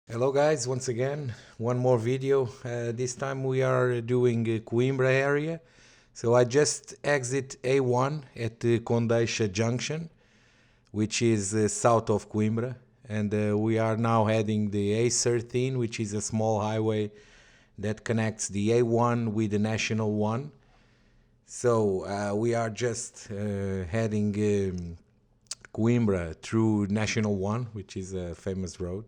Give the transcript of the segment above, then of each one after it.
Hello guys, once again, one more video. This time we are doing Coimbra area. So I just exit A1 at the Condeixa junction, which is south of Coimbra. And we are now heading the A13, which is a small highway that connects the A1 with the National 1. So we are just heading Coimbra through National 1, which is a famous road.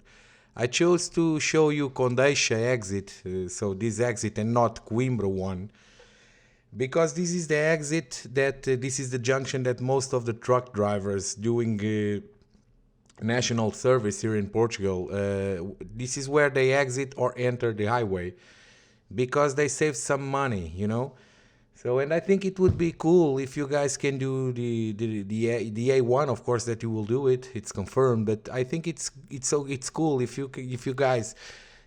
I chose to show you Condeixa exit, so this exit and not Coimbra 1, because this is the exit that, this is the junction that most of the truck drivers doing national service here in Portugal, this is where they exit or enter the highway, because they save some money, you know. So, and I think it would be cool if you guys can do the A1. Of course, that you will do it. It's confirmed. But I think it's cool if you guys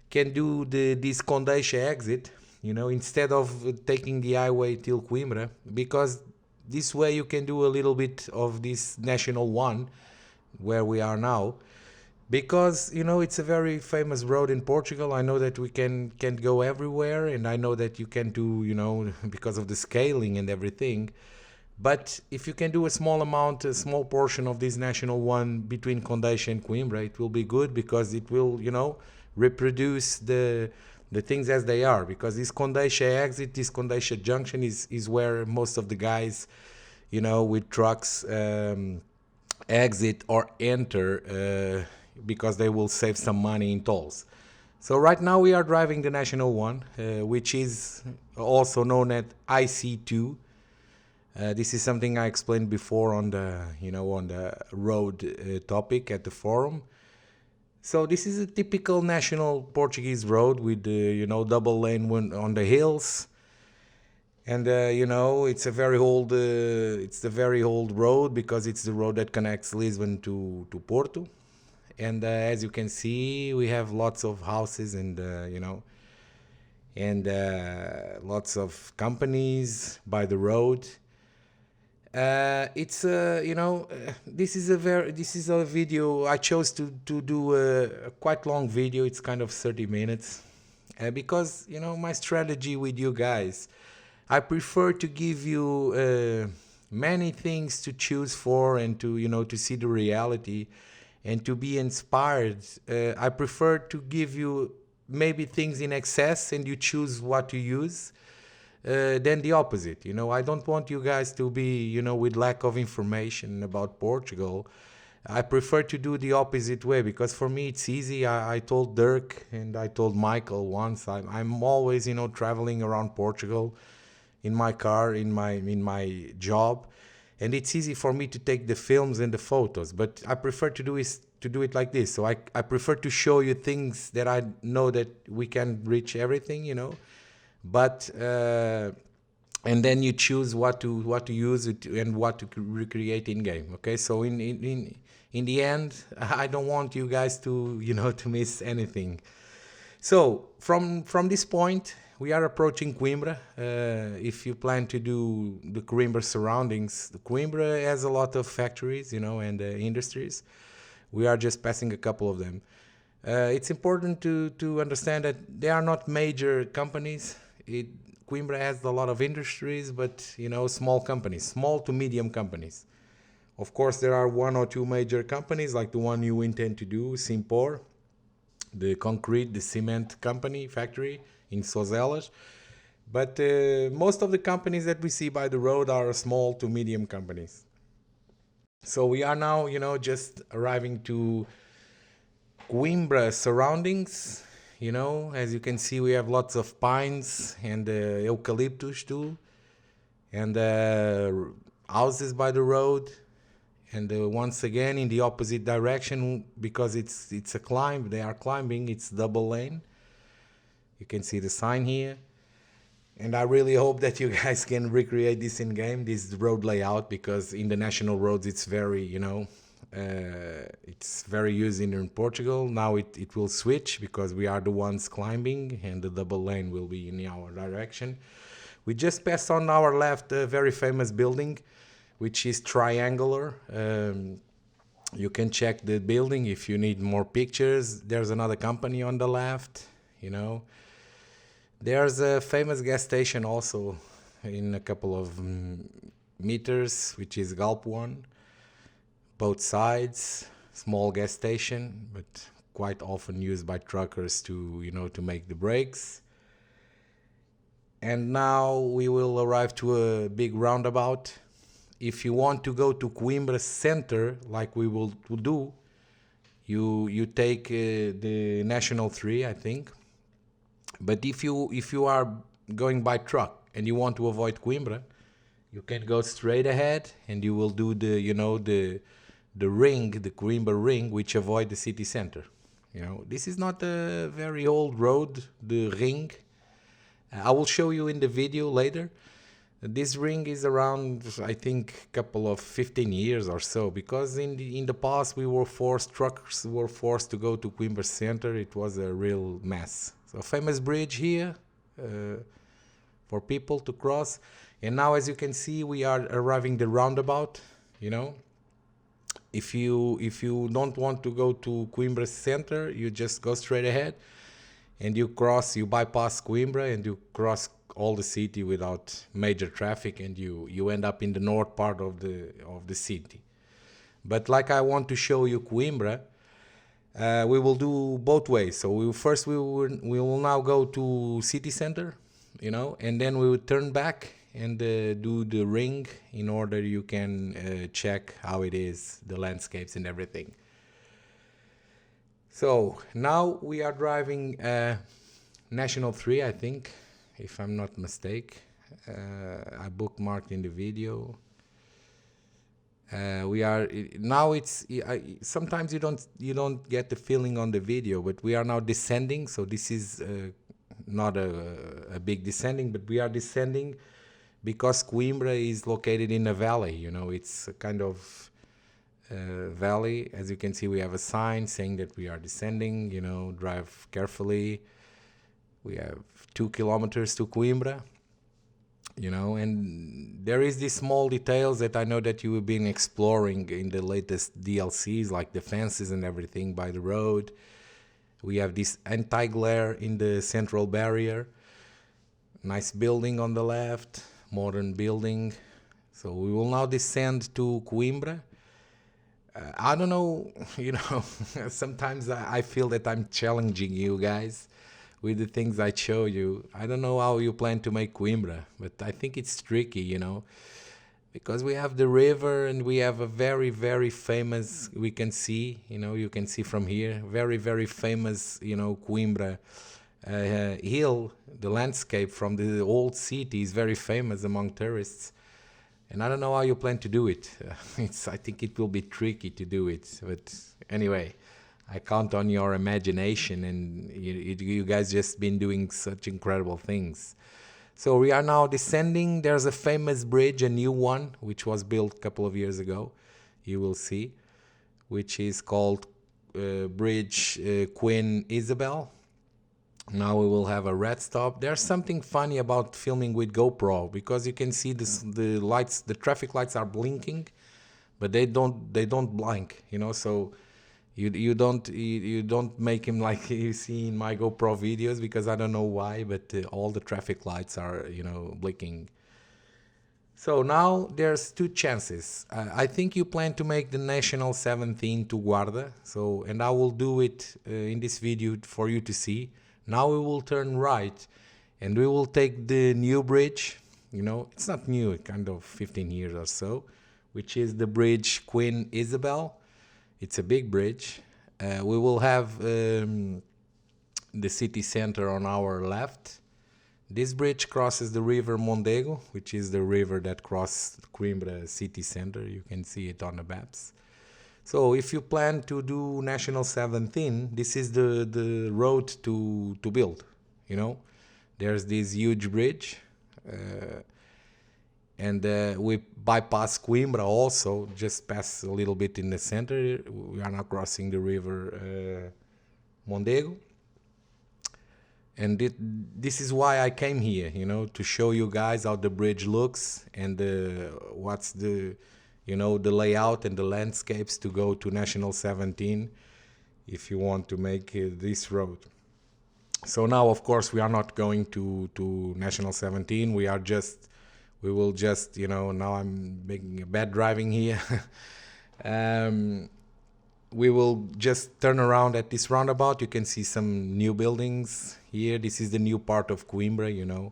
can do this Condeixa exit. You know, instead of taking the highway till Coimbra, because this way you can do a little bit of this National 1, where we are now, because you know it's a very famous road in Portugal. I know that we can't go everywhere, and I know that you can do, you know, because of the scaling and everything. But if you can do a small amount, a small portion of this National 1 between Condeixa and Coimbra, it will be good, because it will, you know, reproduce the things as they are. Because this Condeixa exit, this Condeixa junction is where most of the guys, you know, with trucks exit or enter, because they will save some money in tolls. So right now we are driving the National 1, which is also known as IC2. This is something I explained before on the, you know, on the road topic at the forum. So this is a typical national Portuguese road with, you know, double lane on the hills. And you know, it's a very old, it's the very old road, because it's the road that connects Lisbon to Porto. And as you can see, we have lots of houses and you know, and lots of companies by the road. It's you know, this is a video I chose to do a quite long video. It's kind of 30 minutes, because you know, my strategy with you guys, I prefer to give you many things to choose for, and to, you know, to see the reality and to be inspired. I prefer to give you maybe things in excess and you choose what to use, than the opposite. You know, I don't want you guys to be, you know, with lack of information about Portugal. I prefer to do the opposite way, because for me it's easy. I told Dirk and I told Michael once, I'm always, you know, traveling around Portugal in my car, in my job, and it's easy for me to take the films and the photos. But I prefer to do it like this. So I prefer to show you things that I know that we can reach everything, you know, but and then you choose what to use it and what to recreate in game. Okay, so in the end, I don't want you guys to, you know, to miss anything. So from this point, we are approaching Coimbra. If you plan to do the Coimbra surroundings, the Coimbra has a lot of factories, you know, and industries. We are just passing a couple of them. It's important to understand that they are not major companies. Coimbra has a lot of industries, but, you know, small companies, small to medium companies. Of course, there are one or two major companies, like the one you intend to do, Simpor, the concrete, the cement company factory in Sozelas. But most of the companies that we see by the road are small to medium companies. So we are now, you know, just arriving to Coimbra surroundings. You know, as you can see, we have lots of pines and eucalyptus too, and houses by the road. And once again, in the opposite direction, because it's a climb, they are climbing, it's double lane. You can see the sign here. And I really hope that you guys can recreate this in game, this road layout, because in the national roads it's very, you know, it's very used in Portugal. Now it will switch, because we are the ones climbing and the double lane will be in our direction. We just passed on our left a very famous building, which is triangular. You can check the building if you need more pictures. There's another company on the left, you know. There's a famous gas station also in a couple of meters, which is Galp 1. Both sides, small gas station, but quite often used by truckers to, you know, to make the breaks. And now we will arrive to a big roundabout. If you want to go to Coimbra center, like we will do, you take the National 3, I think. But if you are going by truck and you want to avoid Coimbra, you can go straight ahead and you will do the, you know, the ring, the Coimbra ring, which avoid the city center. You know, this is not a very old road, the ring. I will show you in the video later. This ring is around, I think, a couple of 15 years or so, because in the past truckers were forced to go to Coimbra center. It was a real mess. So famous bridge here for people to cross. And now, as you can see, we are arriving the roundabout. You know, if you don't want to go to Coimbra center, you just go straight ahead and you bypass Coimbra and you cross all the city without major traffic, and you end up in the north part of the city. But like I want to show you Coimbra, we will do both ways. So we will now go to city center, you know, and then we will turn back and do the ring in order you can check how it is, the landscapes and everything. So now we are driving National 3, I think, if I'm not mistaken. I bookmarked in the video. We are now. Sometimes you don't get the feeling on the video, but we are now descending. So this is not a big descending, but we are descending because Coimbra is located in a valley. You know, it's a kind of valley. As you can see, we have a sign saying that we are descending. You know, drive carefully. We have 2 kilometers to Coimbra, you know, and there is these small details that I know that you have been exploring in the latest DLCs, like the fences and everything by the road. We have this anti-glare in the central barrier. Nice building on the left, modern building. So we will now descend to Coimbra. I don't know, you know, sometimes I feel that I'm challenging you guys with the things I show you. I don't know how you plan to make Coimbra, but I think it's tricky, you know, because we have the river and we have a very, very famous, we can see, you know, you can see from here, very, very famous, you know, Coimbra hill. The landscape from the old city is very famous among tourists. And I don't know how you plan to do it. I think it will be tricky to do it, but anyway, I count on your imagination, and you guys just been doing such incredible things. So we are now descending. There's a famous bridge, a new one, which was built a couple of years ago. You will see, which is called Bridge Queen Isabel. Now we will have a red stop. There's something funny about filming with GoPro, because you can see the lights, the traffic lights are blinking, but they don't blink, you know. So you don't make him like you see in my GoPro videos, because I don't know why, but all the traffic lights are, you know, blinking. So now there's 2 chances. I think you plan to make the National 17 to Guarda. So, and I will do it in this video for you to see. Now we will turn right and we will take the new bridge. You know, it's not new, kind of 15 years or so, which is the bridge Queen Isabel. It's a big bridge. We will have the city center on our left. This bridge crosses the river Mondego, which is the river that crosses Coimbra city center. You can see it on the maps. So if you plan to do National 17, this is the road to build, you know. There's this huge bridge. And we bypass Coimbra also, just pass a little bit in the center. We are now crossing the river Mondego. And this is why I came here, you know, to show you guys how the bridge looks and what's the you know, the layout and the landscapes to go to National 17 if you want to make this road. So now, of course, we are not going to National 17. We will just, you know, now I'm making a bad driving here. We will just turn around at this roundabout. You can see some new buildings here. This is the new part of Coimbra, you know,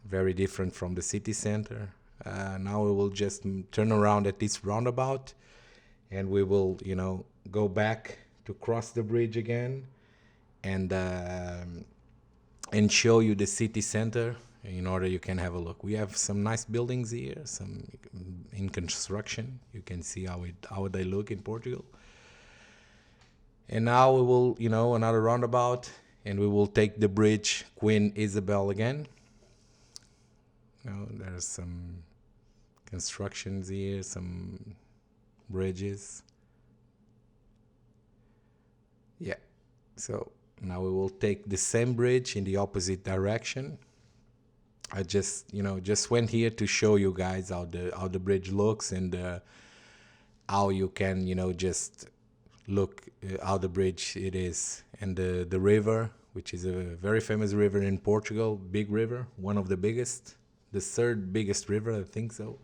very different from the city center. Now we will just turn around at this roundabout, and we will, you know, go back to cross the bridge again, and show you the city center in order you can have a look. We have some nice buildings here, some in construction. You can see how they look in Portugal. And now we will, you know, another roundabout, and we will take the bridge Queen Isabel again. You know, there's some constructions here, some bridges. Yeah, so now we will take the same bridge in the opposite direction. I just, you know, just went here to show you guys how the bridge looks, and how you can, you know, just look how the bridge it is. And the river, which is a very famous river in Portugal, big river, one of the biggest, the third biggest river, I think so.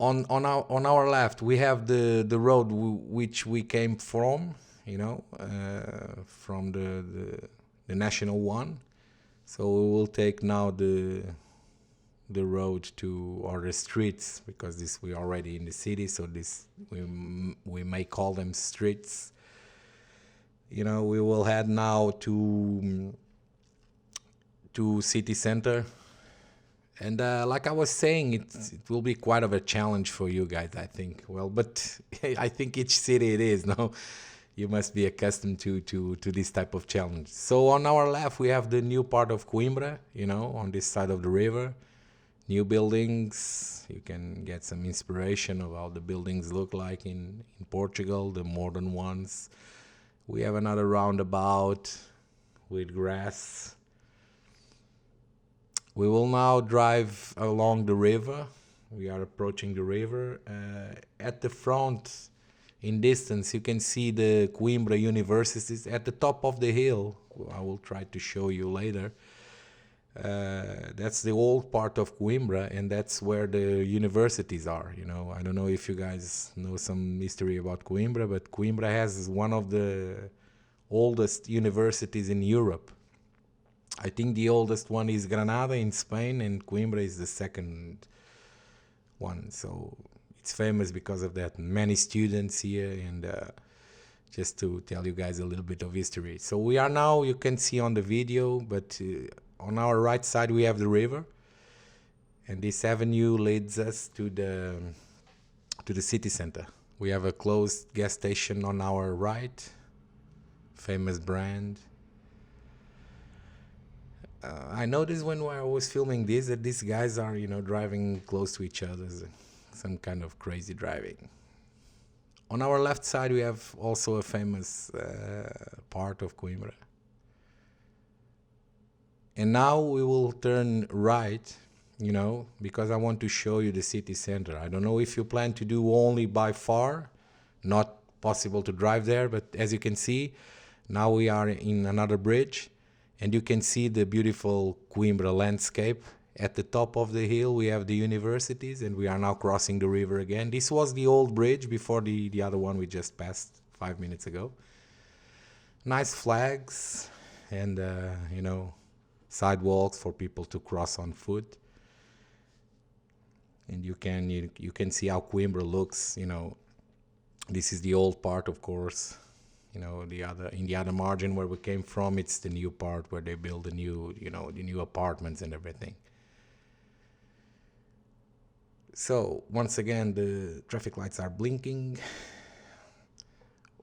On our left, we have the road which we came from, you know, from the national one. So we will take now the road to, or the streets, because this we already in the city, so this we may call them streets. You know, we will head now to city center. And like I was saying, it will be quite of a challenge for you guys, I think. Well, but I think each city it is, no? You must be accustomed to this type of challenge. So on our left, we have the new part of Coimbra, you know, on this side of the river. New buildings. You can get some inspiration of how the buildings look like in Portugal, the modern ones. We have another roundabout with grass. We will now drive along the river. We are approaching the river. At the front, in distance, you can see the Coimbra universities at the top of the hill. I will try to show you later. That's the old part of Coimbra, and that's where the universities are. You know, I don't know if you guys know some history about Coimbra, but Coimbra has one of the oldest universities in Europe. I think the oldest one is Granada in Spain, and Coimbra is the second one. So it's famous because of that. Many students here, and just to tell you guys a little bit of history. So we are now, you can see on the video, but on our right side we have the river, and this avenue leads us to the city center. We have a closed gas station on our right, famous brand. I noticed when I was filming this that these guys are, you know, driving close to each other, some kind of crazy driving. On our left side, we have also a famous part of Coimbra. And now we will turn right, you know, because I want to show you the city center. I don't know if you plan to do only by far, not possible to drive there, but as you can see, now we are in another bridge. And you can see the beautiful Coimbra landscape. At the top of the hill, we have the universities, and we are now crossing the river again. This was the old bridge before the other one we just passed 5 minutes ago. Nice flags, and, you know, sidewalks for people to cross on foot. And you can see how Coimbra looks, you know. This is the old part, of course. You know, in the other margin where we came from, it's the new part where they build the new apartments and everything. So once again, the traffic lights are blinking.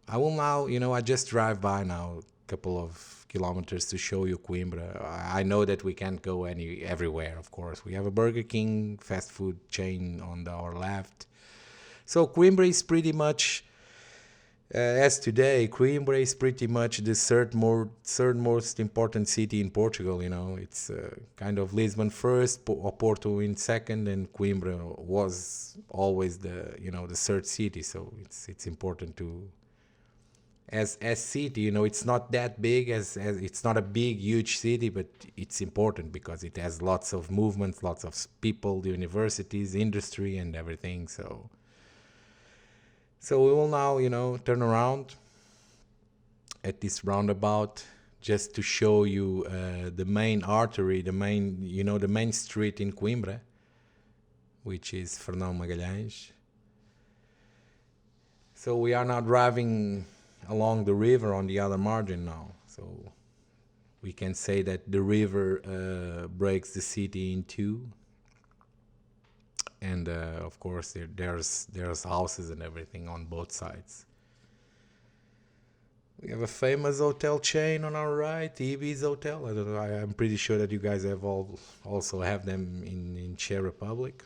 I will now, you know, I just drive by now a couple of kilometers to show you Coimbra. I know that we can't go everywhere, of course. We have a Burger King fast food chain on our left. So Coimbra is pretty much As today, Coimbra is pretty much the third most important city in Portugal. You know, it's kind of Lisbon first, Porto in second, and Coimbra was always the third city. So it's important to as city. You know, it's not that big as it's not a big huge city, but it's important because it has lots of movements, lots of people, the universities, industry, and everything. So we will now, turn around at this roundabout just to show you the main artery, the main street in Coimbra, which is Fernão Magalhães. So we are now driving along the river on the other margin now. So we can say that the river breaks the city in two. And of course there's houses and everything on both sides. We have a famous hotel chain on our right, Ibis Hotel. I don't know, I'm pretty sure that you guys have also have them in Czech Republic.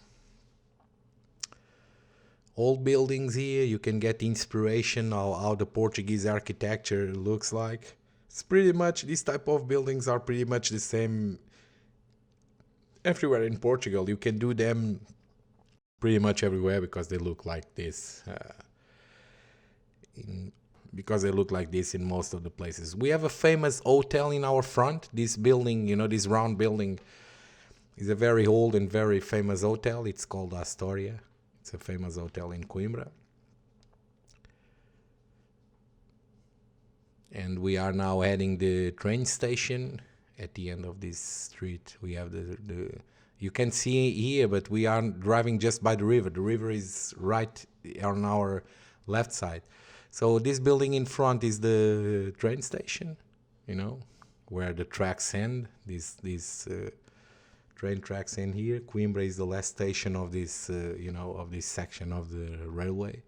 Old buildings here, you can get inspiration how the Portuguese architecture looks like. It's pretty much, these type of buildings are pretty much the same everywhere in Portugal. You can do them pretty much everywhere because they look like this. Because they look like this in most of the places. We have a famous hotel in our front. This building, this round building, is a very old and very famous hotel. It's called Astoria. It's a famous hotel in Coimbra. And we are now heading the train station. At the end of this street, we have the you can see here, but we are driving just by the river. The river is right on our left side. So this building in front is the train station, where the tracks end. These train tracks end here. Coimbra is the last station of this, of this section of the railway.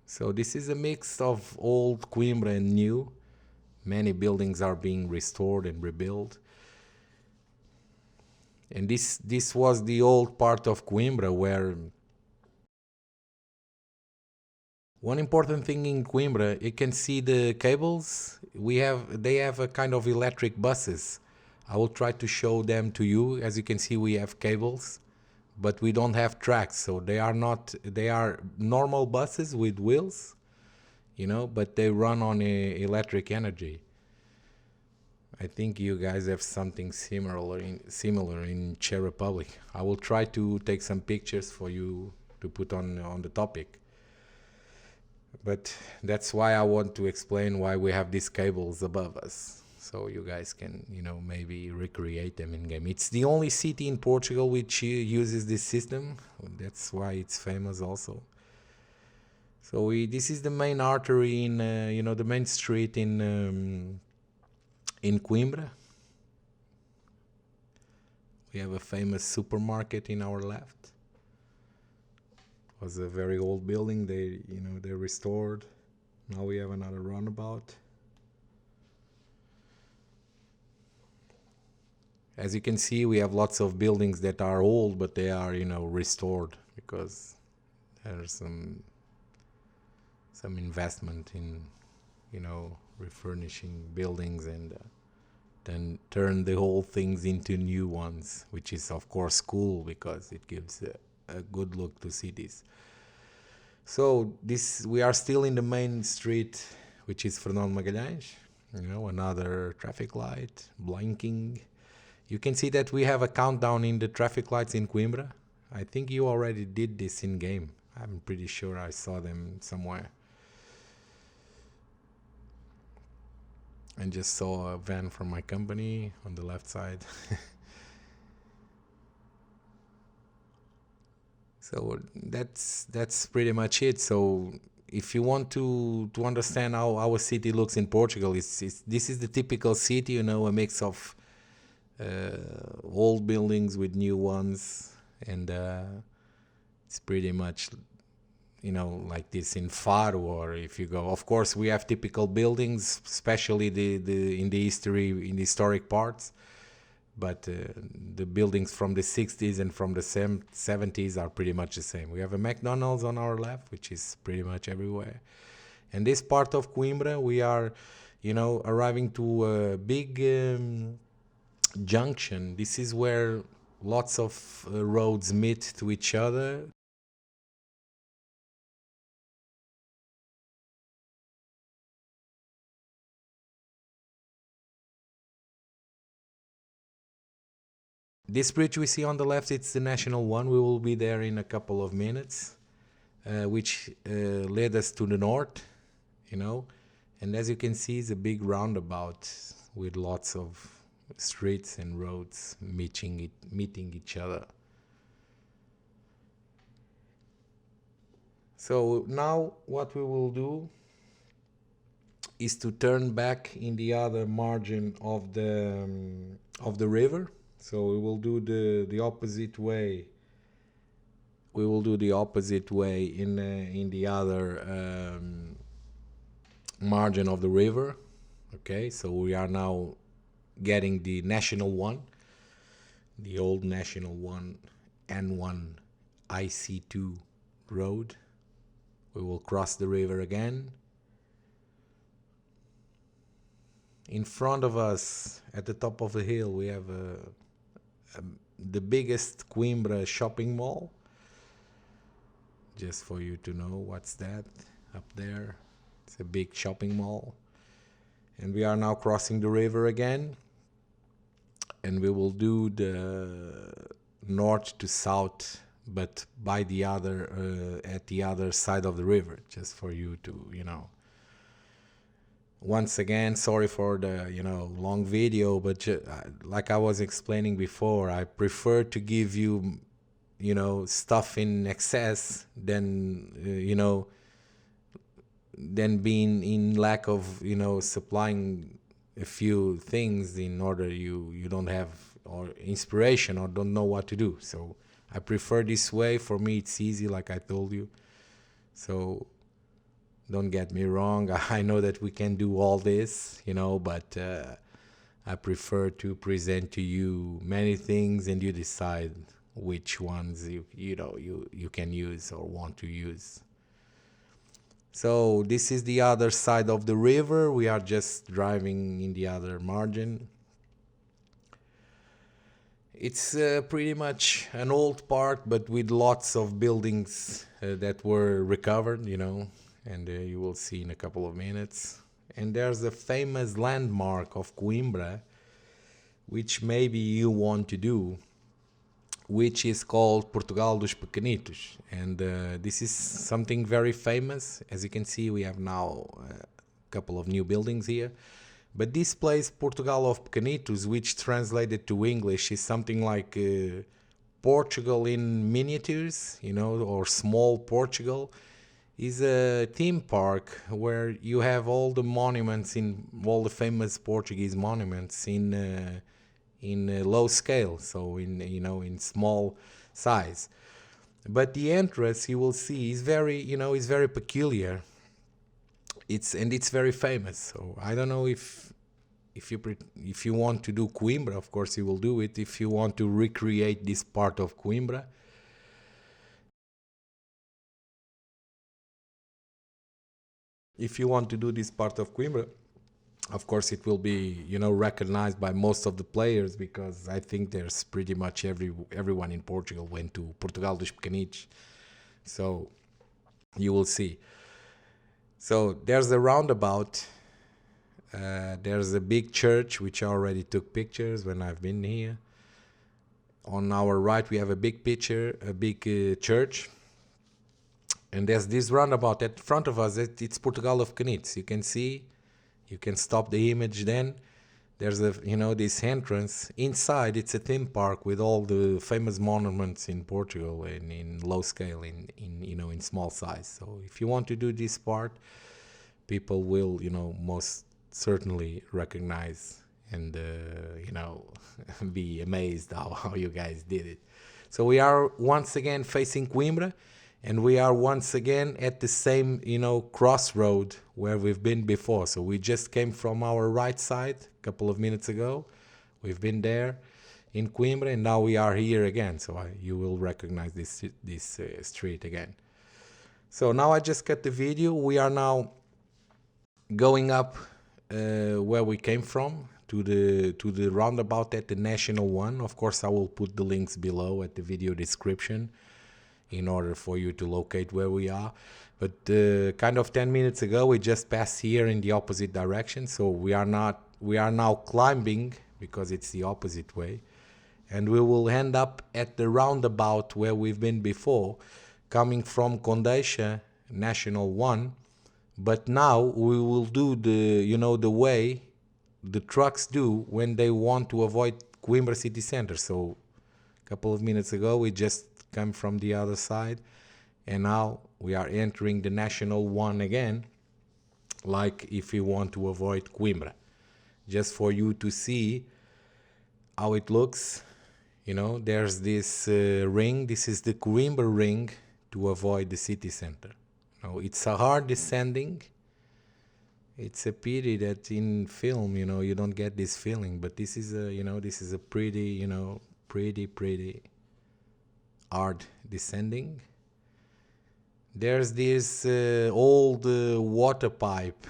So this is a mix of old Coimbra and new. Many buildings are being restored and rebuilt. And this was the old part of Coimbra, where one important thing in Coimbra, you can see the cables. They have a kind of electric buses. I will try to show them to you. As you can see, we have cables, but we don't have tracks. So they are normal buses with wheels, but they run on electric energy. I think you guys have something similar in Czech Republic. I will try to take some pictures for you to put on the topic. But that's why I want to explain why we have these cables above us, so you guys can, maybe recreate them in game. It's the only city in Portugal which uses this system. That's why it's famous also. So this is the main artery in, the main street in Coimbra. We have a famous supermarket in our left. It was a very old building. They restored. Now we have another roundabout. As you can see, we have lots of buildings that are old, but they are, restored because there's some investment in, refurnishing buildings and then turn the whole things into new ones, which is of course cool because it gives a good look to cities. So we are still in the main street, which is Fernão Magalhães. Another traffic light blinking. You can see that we have a countdown in the traffic lights in Coimbra. I think you already did this in game. I'm pretty sure I saw them somewhere. And just saw a van from my company on the left side. So that's pretty much it. So if you want to understand how our city looks in Portugal, this is the typical city, a mix of old buildings with new ones, and it's pretty much like this in Faro, or if you go, of course we have typical buildings, especially in the historic parts, but the buildings from the 60s and from the 70s are pretty much the same. We have a McDonald's on our left, which is pretty much everywhere. And this part of Coimbra, we are, arriving to a big junction. This is where lots of roads meet to each other. This bridge we see on the left, it's the national one. We will be there in a couple of minutes, which led us to the north, and as you can see, it's a big roundabout with lots of streets and roads meeting each other. So now what we will do is to turn back in the other margin of the river. So we will do the opposite way. We will do the opposite way in the other margin of the river. Okay, so we are now getting the national one, the old national one, N1 IC2 road. We will cross the river again. In front of us, at the top of the hill, we have the biggest Coimbra shopping mall. Just for you to know what's that up there. It's a big shopping mall. And we are now crossing the river again. And we will do the north to south, but by the other, at the other side of the river, just for you to, Once again, sorry for the long video, but like I was explaining before, I prefer to give you stuff in excess than than being in lack of supplying a few things in order you don't have or inspiration or don't know what to do. So I prefer this way. For me it's easy, like I told you. So don't get me wrong, I know that we can do all this, but I prefer to present to you many things and you decide which ones you can use or want to use. So this is the other side of the river. We are just driving in the other margin. It's pretty much an old park, but with lots of buildings that were recovered, and you will see in a couple of minutes. And there's a famous landmark of Coimbra, which maybe you want to do, which is called Portugal dos Pequenitos. And this is something very famous. As you can see, we have now a couple of new buildings here. But this place, Portugal of Pequenitos, which translated to English is something like Portugal in miniatures, or small Portugal, is a theme park where you have all the monuments, all the famous Portuguese monuments in low scale, so in small size. But the entrance, you will see, is very is very peculiar. It's very famous. So I don't know if you want to do Coimbra, of course you will do it. If you want to recreate this part of Coimbra, of course it will be recognized by most of the players, because I think there's pretty much everyone in Portugal went to Portugal dos Pequenitos, so you will see. So there's a roundabout, there's a big church which I already took pictures when I've been here. On our right we have a big church. And there's this roundabout at front of us. It's Portugal of Pequenitos. You can see, you can stop the image then. There's this entrance. Inside, it's a theme park with all the famous monuments in Portugal and in low scale, in small size. So if you want to do this part, people will, most certainly recognize and, be amazed how you guys did it. So we are once again facing Coimbra. And we are once again at the same, crossroad where we've been before. So we just came from our right side a couple of minutes ago. We've been there. in Coimbra, and now we are here again, so you will recognize this street again. So now I just cut the video. We are now going up where we came from to the roundabout at the National One. Of course, I will put the links below at the video description in order for you to locate where we are. But kind of 10 minutes ago, we just passed here in the opposite direction. So we are now climbing because it's the opposite way. And we will end up at the roundabout where we've been before, coming from Condeixa, National 1. But now we will do the way the trucks do when they want to avoid Coimbra city center. So a couple of minutes ago, we just come from the other side, and now we are entering the National 1 again, like if you want to avoid Coimbra. Just for you to see how it looks. There's this ring. This is the Coimbra ring to avoid the city center. It's a hard descending. It's a pity that in film, you don't get this feeling. But this is a pretty hard descending. There's this old water pipe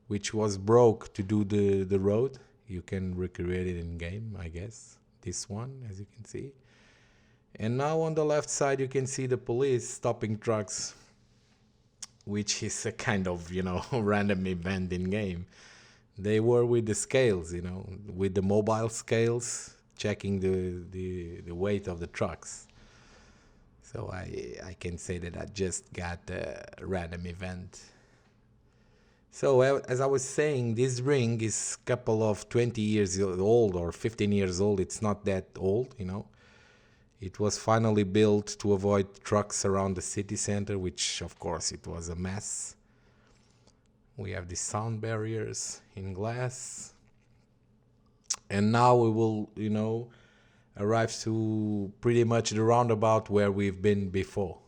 which was broke to do the road. You can recreate it in game, I guess. This one, as you can see. And now on the left side you can see the police stopping trucks, which is a kind of random event in game. They were with the scales, with the mobile scales, checking the weight of the trucks. So I can say that I just got a random event. So as I was saying, this ring is a couple of 20 years old or 15 years old. It's not that old, It was finally built to avoid trucks around the city center, which of course it was a mess. We have the sound barriers in glass. And now we will, arrive to pretty much the roundabout where we've been before.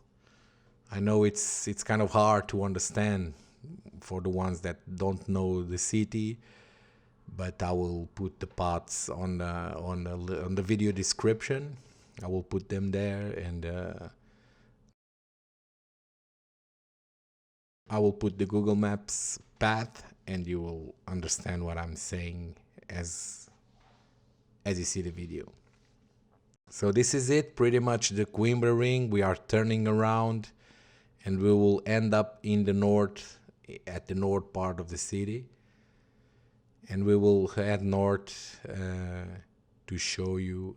I know it's kind of hard to understand for the ones that don't know the city, but I will put the parts on the video description. I will put them there, and I will put the Google Maps path, and you will understand what I'm saying as you see the video. So this is it, pretty much the Coimbra ring. We are turning around, and we will end up in the north, at the north part of the city, and we will head north to show you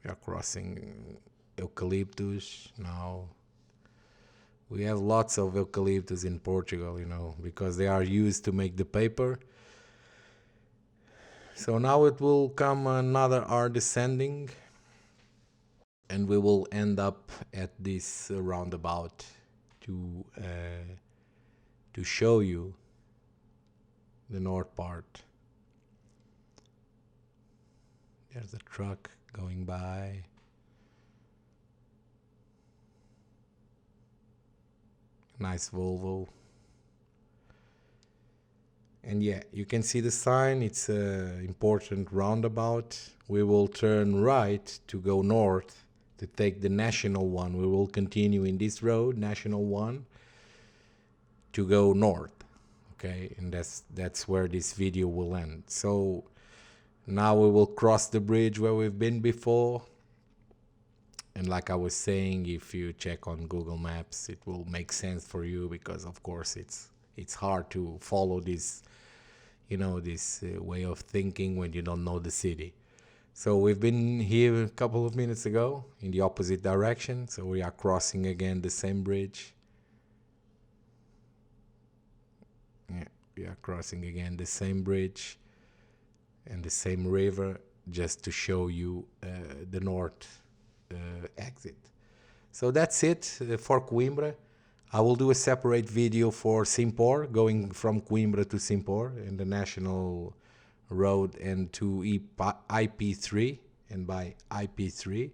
we are crossing eucalyptus now. We have lots of eucalyptus in Portugal, because they are used to make the paper. So now it will come another hard descending, and we will end up at this roundabout to show you the north part. There's a truck going by. Nice Volvo. And yeah, you can see the sign. It's an important roundabout. We will turn right to go north to take the National One. We will continue in this road, National One, to go north. Okay, and that's where this video will end. So now we will cross the bridge where we've been before. And like I was saying, if you check on Google Maps, it will make sense for you, because of course it's hard to follow this, this way of thinking when you don't know the city. So we've been here a couple of minutes ago in the opposite direction. So we are crossing again the same bridge. Yeah, we are crossing again the same bridge and the same river, just to show you the north exit. So that's it for Coimbra. I will do a separate video for Simpor, going from Coimbra to Simpor in the national road and to IP3 and by IP3.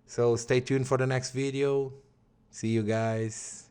So stay tuned for the next video. See you guys.